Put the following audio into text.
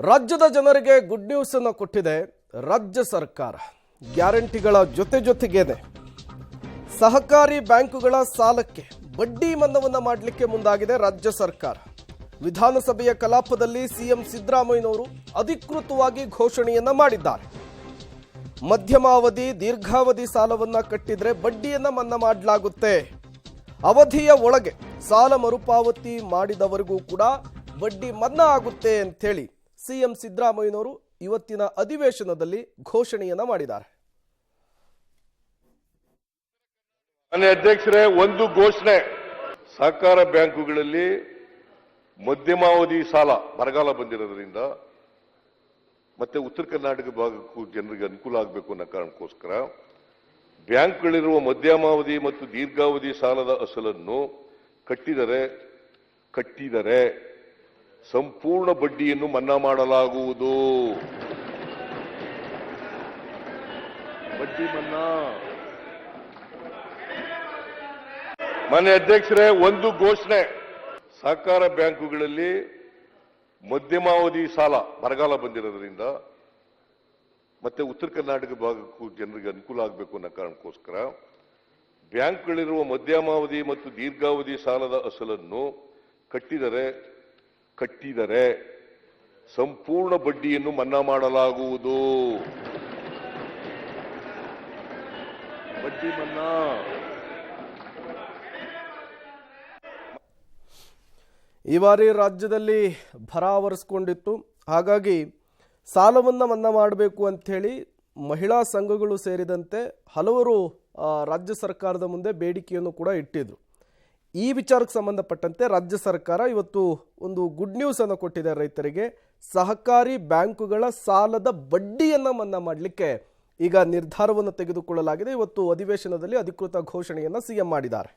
ರಾಜ್ಯದ ಜನರಿಗೆ good news ಅನ್ನು ಕೊಟ್ಟಿದೆ ರಾಜ್ಯ ಸರ್ಕಾರ. ಗ್ಯಾರಂಟಿಗಳ ಜೊತೆಗೇನೆ ಸಹಕಾರಿ ಬ್ಯಾಂಕುಗಳ ಸಾಲಕ್ಕೆ ಬಡ್ಡಿ ಮನ್ನಾವನ್ನು ಮಾಡಲಿಕ್ಕೆ ಮುಂದಾಗಿದೆ ರಾಜ್ಯ ಸರ್ಕಾರ. ವಿಧಾನಸಭೆಯ ಕಲಾಪದಲ್ಲಿ ಸಿಎಂ ಸಿದ್ದರಾಮಯ್ಯನವರು ಅಧಿಕೃತವಾಗಿ ಘೋಷಣೆಯನ್ನ ಮಾಡಿದ್ದಾರೆ. ಮಧ್ಯಮಾವಧಿ ದೀರ್ಘಾವಧಿ ಸಾಲವನ್ನ ಕಟ್ಟಿದ್ರೆ ಬಡ್ಡಿಯನ್ನ ಮನ್ನಾ ಮಾಡಲಾಗುತ್ತೆ. ಅವಧಿಯ ಒಳಗೆ ಸಾಲ ಮರುಪಾವತಿ ಮಾಡಿದವರಿಗೂ ಕೂಡ ಬಡ್ಡಿ ಮನ್ನಾ ಆಗುತ್ತೆ ಅಂತೇಳಿ ಸಿಎಂ ಸಿದ್ದರಾಮಯ್ಯನವರು ಇವತ್ತಿನ ಅಧಿವೇಶನದಲ್ಲಿ ಘೋಷಣೆಯನ್ನ ಮಾಡಿದ್ದಾರೆ. ಮಾನ್ಯ ಅಧ್ಯಕ್ಷರೇ, ಒಂದು ಘೋಷಣೆ, ಸಹಕಾರ ಬ್ಯಾಂಕುಗಳಲ್ಲಿ ಮಧ್ಯಮಾವಧಿ ಸಾಲ ಬರಗಾಲ ಬಂದಿರೋದ್ರಿಂದ ಮತ್ತೆ ಉತ್ತರ ಕರ್ನಾಟಕ ಭಾಗಕ್ಕೂ ಜನರಿಗೆ ಅನುಕೂಲ ಆಗಬೇಕು ಅನ್ನೋ ಕಾರಣಕ್ಕೋಸ್ಕರ ಬ್ಯಾಂಕ್ಗಳಿರುವ ಮಧ್ಯಮಾವಧಿ ಮತ್ತು ದೀರ್ಘಾವಧಿ ಸಾಲದ ಅಸಲನ್ನು ಕಟ್ಟಿದರೆ ಸಂಪೂರ್ಣ ಬಡ್ಡಿಯನ್ನು ಮನ್ನಾ ಮಾಡಲಾಗುವುದು. ಬಡ್ಡಿ ಮನ್ನಾ. ಮಾನ್ಯ ಅಧ್ಯಕ್ಷರೇ, ಒಂದು ಘೋಷಣೆ, ಸಹಕಾರ ಬ್ಯಾಂಕುಗಳಲ್ಲಿ ಮಧ್ಯಮಾವಧಿ ಸಾಲ ಬರಗಾಲ ಬಂದಿರೋದ್ರಿಂದ ಮತ್ತೆ ಉತ್ತರ ಕರ್ನಾಟಕ ಭಾಗಕ್ಕೂ ಜನರಿಗೆ ಅನುಕೂಲ ಆಗಬೇಕು ಅನ್ನೋ ಕಾರಣಕ್ಕೋಸ್ಕರ ಬ್ಯಾಂಕ್ಗಳಿರುವ ಮಧ್ಯಮಾವಧಿ ಮತ್ತು ದೀರ್ಘಾವಧಿ ಸಾಲದ ಅಸಲನ್ನು ಕಟ್ಟಿದರೆ ಸಂಪೂರ್ಣ ಬಡ್ಡಿಯನ್ನು ಮನ್ನಾ ಮಾಡಲಾಗುವುದು. ಬಡ್ಡಿ ಮನ್ನಾ. ಈ ಬಾರಿ ರಾಜ್ಯದಲ್ಲಿ ಭರ ಆವರಿಸಿಕೊಂಡಿತ್ತು. ಹಾಗಾಗಿ ಸಾಲವನ್ನು ಮನ್ನಾ ಮಾಡಬೇಕು ಅಂಥೇಳಿ ಮಹಿಳಾ ಸಂಘಗಳು ಸೇರಿದಂತೆ ಹಲವರು ರಾಜ್ಯ ಸರ್ಕಾರದ ಮುಂದೆ ಬೇಡಿಕೆಯನ್ನು ಕೂಡ ಇಟ್ಟಿದ್ರು. ಈ ವಿಚಾರಕ್ಕೆ ಸಂಬಂಧಪಟ್ಟಂತೆ ರಾಜ್ಯ ಸರ್ಕಾರ ಇವತ್ತು ಒಂದು ಗುಡ್ ನ್ಯೂಸ್ ಅನ್ನು ಕೊಟ್ಟಿದೆ ರೈತರಿಗೆ. ಸಹಕಾರಿ ಬ್ಯಾಂಕುಗಳ ಸಾಲದ ಬಡ್ಡಿಯನ್ನು ಮನ್ನಾ ಮಾಡಲಿಕ್ಕೆ ಈಗ ನಿರ್ಧಾರವನ್ನು ತೆಗೆದುಕೊಳ್ಳಲಾಗಿದೆ. ಇವತ್ತು ಅಧಿವೇಶನದಲ್ಲಿ ಅಧಿಕೃತ ಘೋಷಣೆಯನ್ನು ಸಿಎಂ ಮಾಡಿದ್ದಾರೆ.